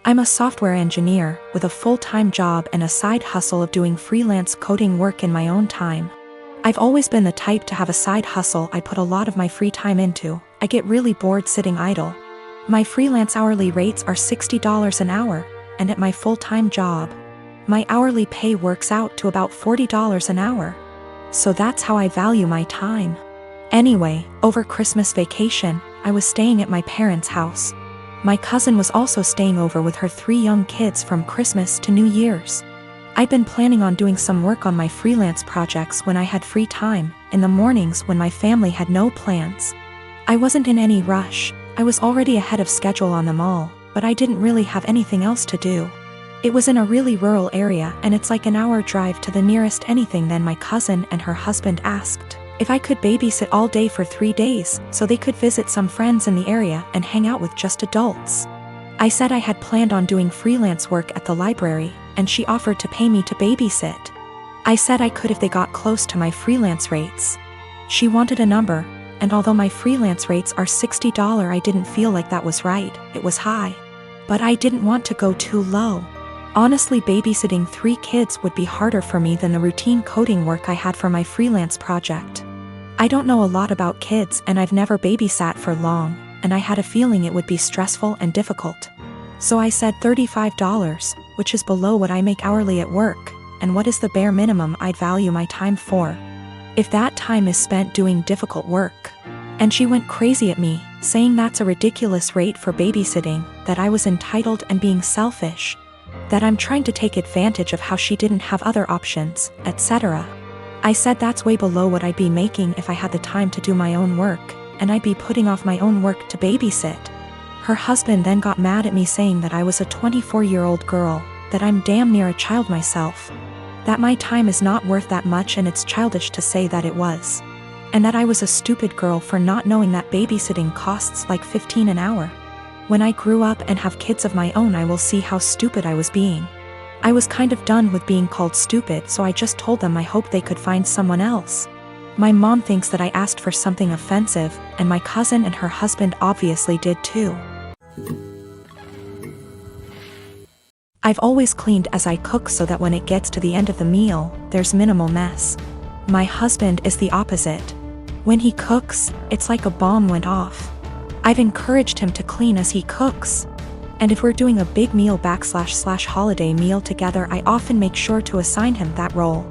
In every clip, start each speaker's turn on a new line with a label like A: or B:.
A: I'm a software engineer with a full-time job and a side hustle of doing freelance coding work in my own time. I've always been the type to have a side hustle I put a lot of my free time into. I get really bored sitting idle. My freelance hourly rates are $60 an hour, and at my full-time job, my hourly pay works out to about $40 an hour. So that's how I value my time. Anyway, over Christmas vacation, I was staying at my parents' house. My cousin was also staying over with her 3 young kids from Christmas to New Year's. I'd been planning on doing some work on my freelance projects when I had free time, in the mornings when my family had no plans. I wasn't in any rush. I was already ahead of schedule on them all, but I didn't really have anything else to do. It was in a really rural area and it's like an hour drive to the nearest anything. Then my cousin and her husband asked if I could babysit all day for 3 days so they could visit some friends in the area and hang out with just adults. I said I had planned on doing freelance work at the library, and she offered to pay me to babysit. I said I could if they got close to my freelance rates. She wanted a number, and although my freelance rates are $60, I didn't feel like that was right. It was high. But I didn't want to go too low. Honestly, babysitting 3 kids would be harder for me than the routine coding work I had for my freelance project. I don't know a lot about kids and I've never babysat for long, and I had a feeling it would be stressful and difficult. So I said $35, which is below what I make hourly at work, and what is the bare minimum I'd value my time for, if that time is spent doing difficult work. And she went crazy at me, saying that's a ridiculous rate for babysitting, that I was entitled and being selfish, that I'm trying to take advantage of how she didn't have other options, etc. I said that's way below what I'd be making if I had the time to do my own work, and I'd be putting off my own work to babysit. Her husband then got mad at me, saying that I was a 24-year-old girl, that I'm damn near a child myself, that my time is not worth that much and it's childish to say that it was, and that I was a stupid girl for not knowing that babysitting costs like $15 an hour. When I grew up and have kids of my own, I will see how stupid I was being. I was kind of done with being called stupid, so I just told them I hope they could find someone else. My mom thinks that I asked for something offensive, and my cousin and her husband obviously did too. I've always cleaned as I cook so that when it gets to the end of the meal, there's minimal mess. My husband is the opposite. When he cooks, it's like a bomb went off. I've encouraged him to clean as he cooks. And if we're doing a big meal / holiday meal together, I often make sure to assign him that role.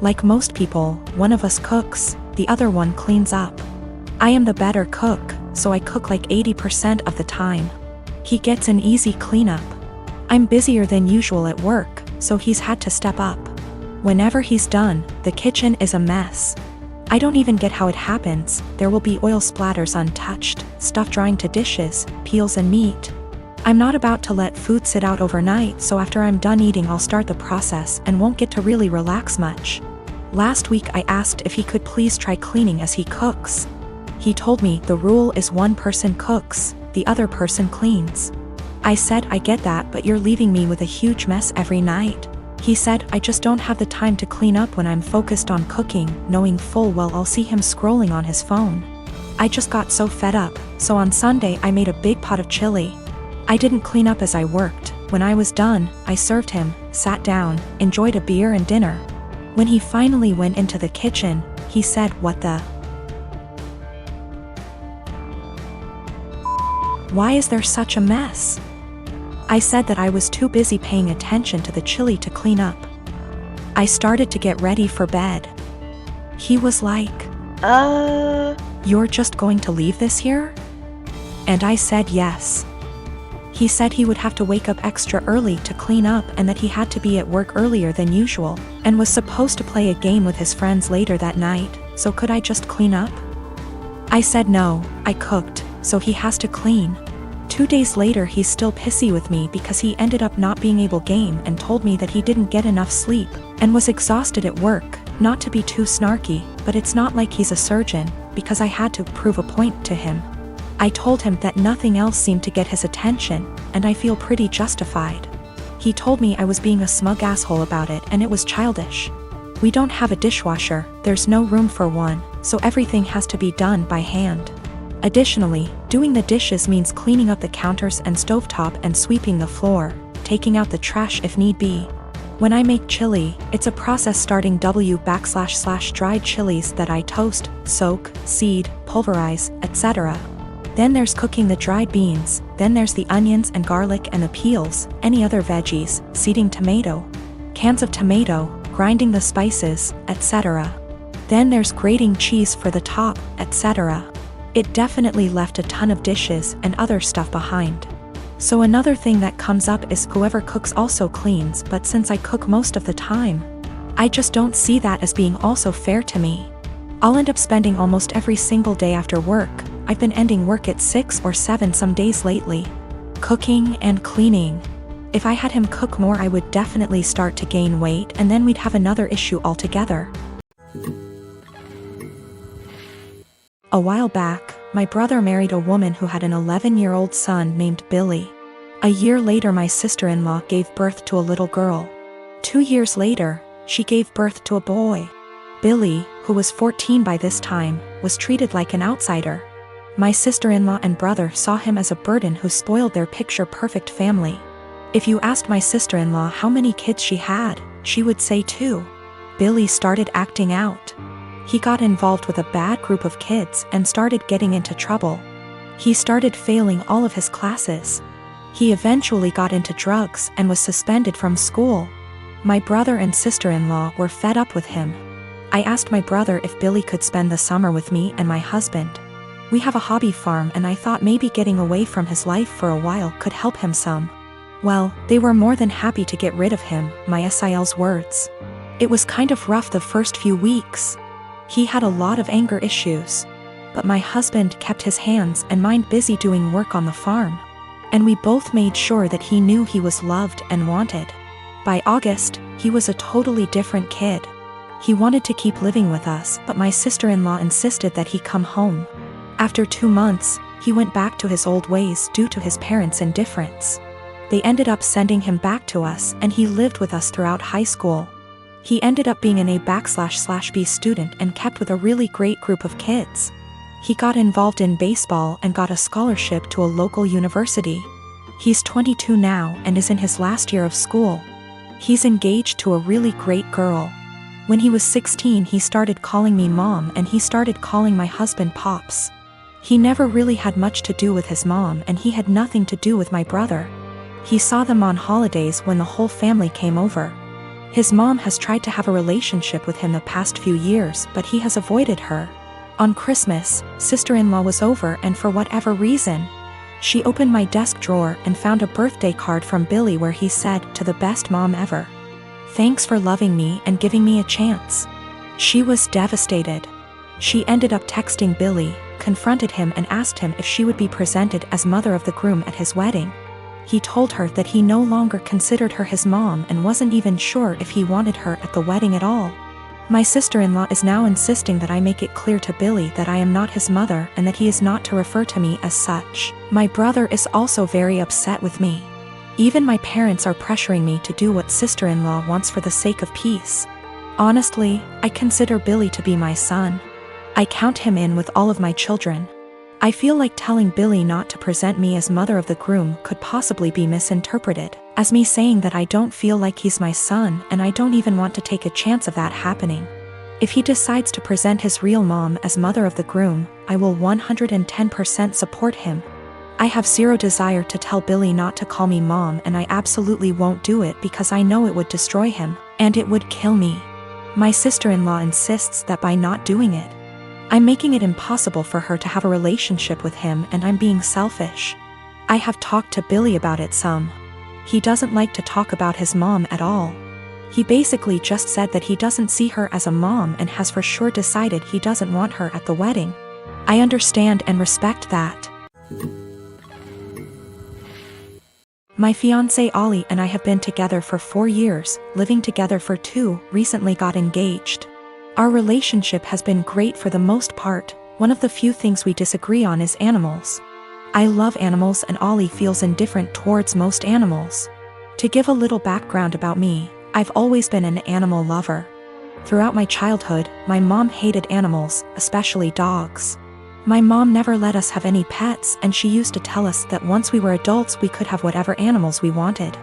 A: Like most people, one of us cooks, the other one cleans up. I am the better cook, so I cook like 80% of the time. He gets an easy cleanup. I'm busier than usual at work, so he's had to step up. Whenever he's done, the kitchen is a mess. I don't even get how it happens. There will be oil splatters untouched, stuff drying to dishes, peels and meat. I'm not about to let food sit out overnight, so after I'm done eating I'll start the process and won't get to really relax much. Last week I asked if he could please try cleaning as he cooks. He told me the rule is one person cooks, the other person cleans. I said I get that, but you're leaving me with a huge mess every night. He said I just don't have the time to clean up when I'm focused on cooking, knowing full well I'll see him scrolling on his phone. I just got so fed up, so on Sunday I made a big pot of chili. I didn't clean up as I worked. When I was done, I served him, sat down, enjoyed a beer and dinner. When he finally went into the kitchen, he said, "What the? Why is there such a mess?" I said that I was too busy paying attention to the chili to clean up. I started to get ready for bed. He was like, "You're just going to leave this here?" And I said yes. He said he would have to wake up extra early to clean up and that he had to be at work earlier than usual, and was supposed to play a game with his friends later that night, so could I just clean up? I said no, I cooked, so he has to clean. 2 days later he's still pissy with me because he ended up not being able to game and told me that he didn't get enough sleep, and was exhausted at work. Not to be too snarky, but it's not like he's a surgeon, because I had to prove a point to him. I told him that nothing else seemed to get his attention, and I feel pretty justified. He told me I was being a smug asshole about it and it was childish. We don't have a dishwasher, there's no room for one, so everything has to be done by hand. Additionally, doing the dishes means cleaning up the counters and stovetop and sweeping the floor, taking out the trash if need be. When I make chili, it's a process starting // dried chilies that I toast, soak, seed, pulverize, etc. Then there's cooking the dried beans, then there's the onions and garlic and the peels, any other veggies, seeding tomato, cans of tomato, grinding the spices, etc. Then there's grating cheese for the top, etc. It definitely left a ton of dishes and other stuff behind. So another thing that comes up is whoever cooks also cleans, but since I cook most of the time, I just don't see that as being also fair to me. I'll end up spending almost every single day after work, I've been ending work at 6 or 7 some days lately, cooking and cleaning. If I had him cook more, I would definitely start to gain weight, and then we'd have another issue altogether. A while back, my brother married a woman who had an 11-year-old son named Billy. A year later, my sister-in-law gave birth to a little girl. 2 years later, she gave birth to a boy. Billy, who was 14 by this time, was treated like an outsider. My sister-in-law and brother saw him as a burden who spoiled their picture-perfect family. If you asked my sister-in-law how many kids she had, she would say 2. Billy started acting out. He got involved with a bad group of kids and started getting into trouble. He started failing all of his classes. He eventually got into drugs and was suspended from school. My brother and sister-in-law were fed up with him. I asked my brother if Billy could spend the summer with me and my husband. We have a hobby farm, and I thought maybe getting away from his life for a while could help him some. Well, they were more than happy to get rid of him, my SIL's words. It was kind of rough the first few weeks. He had a lot of anger issues. But my husband kept his hands and mind busy doing work on the farm. And we both made sure that he knew he was loved and wanted. By August, he was a totally different kid. He wanted to keep living with us, but my sister-in-law insisted that he come home. After 2 months, he went back to his old ways due to his parents' indifference. They ended up sending him back to us, and he lived with us throughout high school. He ended up being an A//B student and kept with a really great group of kids. He got involved in baseball and got a scholarship to a local university. He's 22 now and is in his last year of school. He's engaged to a really great girl. When he was 16, he started calling me mom, and he started calling my husband pops. He never really had much to do with his mom, and he had nothing to do with my brother. He saw them on holidays when the whole family came over. His mom has tried to have a relationship with him the past few years, but he has avoided her. On Christmas, sister-in-law was over, and for whatever reason, she opened my desk drawer and found a birthday card from Billy where he said, "To the best mom ever. Thanks for loving me and giving me a chance." She was devastated. She ended up texting Billy, confronted him, and asked him if she would be presented as mother of the groom at his wedding. He told her that he no longer considered her his mom and wasn't even sure if he wanted her at the wedding at all. My sister-in-law is now insisting that I make it clear to Billy that I am not his mother and that he is not to refer to me as such. My brother is also very upset with me. Even my parents are pressuring me to do what sister-in-law wants for the sake of peace. Honestly, I consider Billy to be my son. I count him in with all of my children. I feel like telling Billy not to present me as mother of the groom could possibly be misinterpreted as me saying that I don't feel like he's my son, and I don't even want to take a chance of that happening. If he decides to present his real mom as mother of the groom, I will 110% support him. I have zero desire to tell Billy not to call me mom, and I absolutely won't do it because I know it would destroy him, and it would kill me. My sister-in-law insists that by not doing it, I'm making it impossible for her to have a relationship with him, and I'm being selfish. I have talked to Billy about it some. He doesn't like to talk about his mom at all. He basically just said that he doesn't see her as a mom and has for sure decided he doesn't want her at the wedding. I understand and respect that. My fiancé Ollie and I have been together for 4 years, living together for 2, recently got engaged. Our relationship has been great for the most part. One of the few things we disagree on is animals. I love animals and Ollie feels indifferent towards most animals. To give a little background about me, I've always been an animal lover. Throughout my childhood, my mom hated animals, especially dogs. My mom never let us have any pets, and she used to tell us that once we were adults we could have whatever animals we wanted.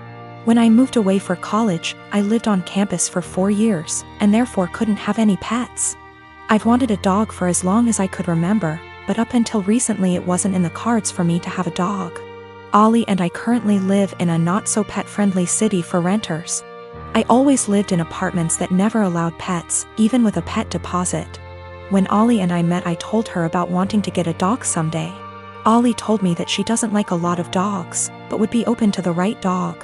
A: When I moved away for college, I lived on campus for 4 years, and therefore couldn't have any pets. I've wanted a dog for as long as I could remember, but up until recently it wasn't in the cards for me to have a dog. Ollie and I currently live in a not-so-pet-friendly city for renters. I always lived in apartments that never allowed pets, even with a pet deposit. When Ollie and I met, I told her about wanting to get a dog someday. Ollie told me that she doesn't like a lot of dogs, but would be open to the right dog.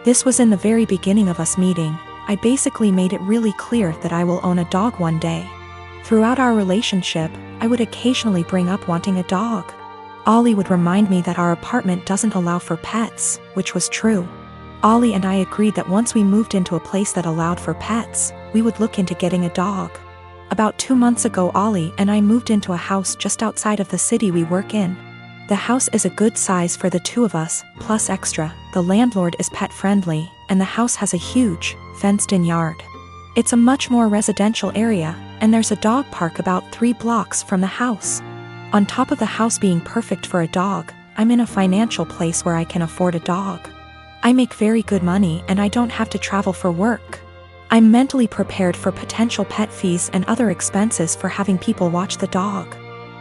A: This was in the very beginning of us meeting. I basically made it really clear that I will own a dog one day. Throughout our relationship, I would occasionally bring up wanting a dog. Ollie would remind me that our apartment doesn't allow for pets, which was true. Ollie and I agreed that once we moved into a place that allowed for pets, we would look into getting a dog. About 2 months ago, Ollie and I moved into a house just outside of the city we work in. The house is a good size for the two of us, plus extra. The landlord is pet-friendly, and the house has a huge, fenced-in yard. It's a much more residential area, and there's a dog park about 3 blocks from the house. On top of the house being perfect for a dog, I'm in a financial place where I can afford a dog. I make very good money and I don't have to travel for work. I'm mentally prepared for potential pet fees and other expenses for having people watch the dog.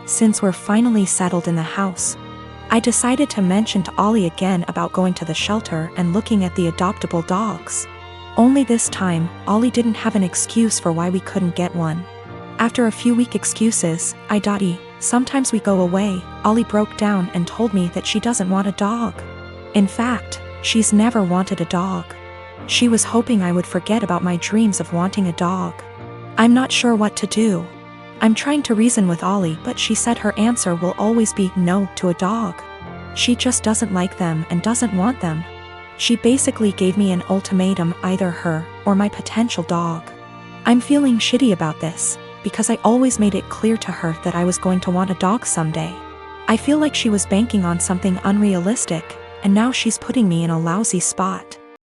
A: Since we're finally settled in the house, I decided to mention to Ollie again about going to the shelter and looking at the adoptable dogs. Only this time, Ollie didn't have an excuse for why we couldn't get one. After a few weak excuses, sometimes we go away, Ollie broke down and told me that she doesn't want a dog. In fact, she's never wanted a dog. She was hoping I would forget about my dreams of wanting a dog. I'm not sure what to do. I'm trying to reason with Ollie, but she said her answer will always be no to a dog. She just doesn't like them and doesn't want them. She basically gave me an ultimatum, either her or my potential dog. I'm feeling shitty about this, because I always made it clear to her that I was going to want a dog someday. I feel like she was banking on something unrealistic, and now she's putting me in a lousy spot.